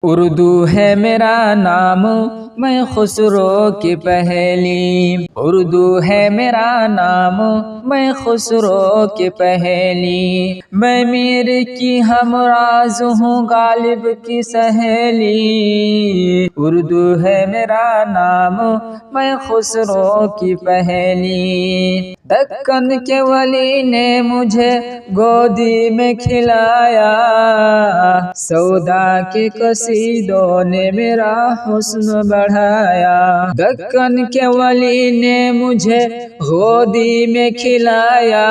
اردو ہے میرا نام میں خسرو کی پہلی، اردو ہے میرا نام میں خسرو کی پہلی، میں میر کی ہمراز ہوں غالب کی سہیلی، اردو ہے میرا نام میں خسرو کی پہلی، دکن کے ولی نے مجھے گودی میں کھلایا، سودا کے قصیدوں نے میرا حسن بڑھایا، دکن کے ولی نے مجھے گودی میں کھلایا،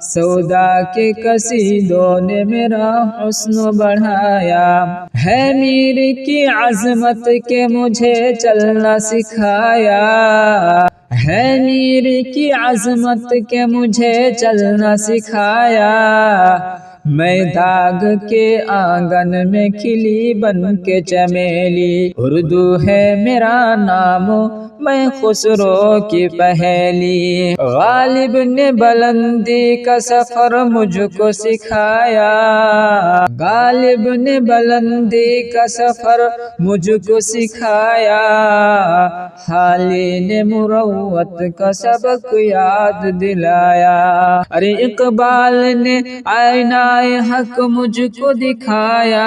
سودا کے قصیدوں نے میرا حسن بڑھایا، ہے میر کی عظمت کے مجھے چلنا سکھایا، ہے میر کی عظمت کے مجھے چلنا سکھایا، میں داغ کے آنگن میں کھلی بن کے چمیلی، اردو ہے میرا نام میں خسرو کی پہلی، غالب نے بلندی کا سفر مجھ کو سکھایا، غالب نے بلندی کا سفر مجھ کو سکھایا، حالی نے مروت کا سبق یاد دلایا، ارے اقبال نے آئینہ حق مجھ کو دکھایا،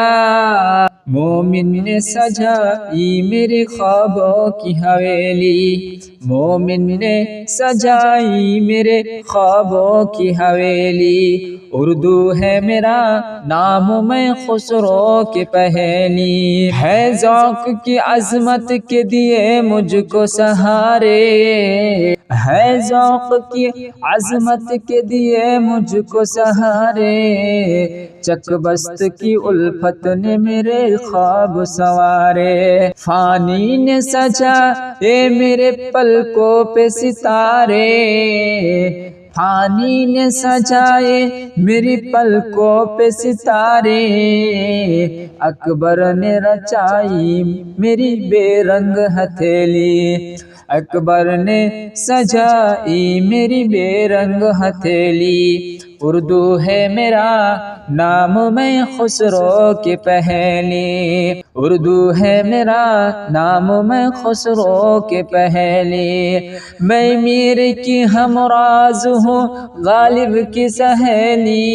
مومن نے سجائی میری خوابوں کی حویلی، مومن نے سجائی میرے خوابوں کی حویلی، اردو ہے میرا نام میں خسرو کی پہلی، ہے ذوق کی عظمت کے دیے مجھ کو سہارے، ہے ذوق کی عظمت کے دیے مجھ کو سہارے، چک بست کی الفت نے میرے خواب سنوارے، فانی نے سجائے میرے پلکوں پہ ستارے، فانی نے سجائے میری پلکوں پہ ستارے، اکبر نے رچائی میری بے رنگ ہتھیلی، اکبر نے سجائی میری بے رنگ ہتھیلی، اردو ہے میرا نام میں خسرو کی پہلی، اردو ہے میرا نام میں خسرو کی پہلی، میں میر کی ہمراز ہوں غالب کی سہیلی،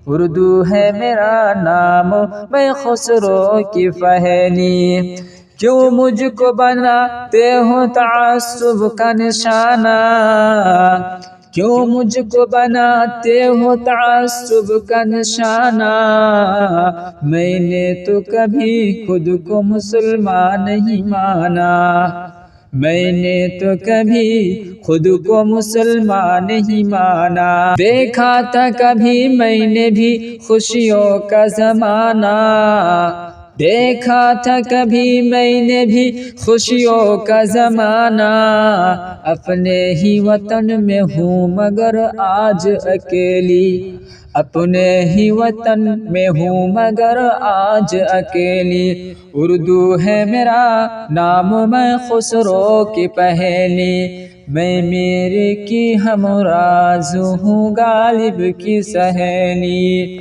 اردو ہے میرا نام میں خسرو کی پہلی، کیوں مجھ کو بناتے ہو تعصب کا نشانہ، کیوں مجھ کو بناتے ہو تعصب کا نشانہ، میں نے تو کبھی خود کو مسلمان نہیں مانا، میں نے تو کبھی خود کو مسلمان نہیں مانا، دیکھا تھا کبھی میں نے بھی خوشیوں کا زمانہ، دیکھا تھا کبھی میں نے بھی خوشیوں کا زمانہ، اپنے ہی وطن میں ہوں مگر آج اکیلی، اپنے ہی وطن میں ہوں مگر آج اکیلی، اردو ہے میرا نام میں خسرو کی پہلی، میں میر کی ہمراز ہوں غالب کی سہیلی۔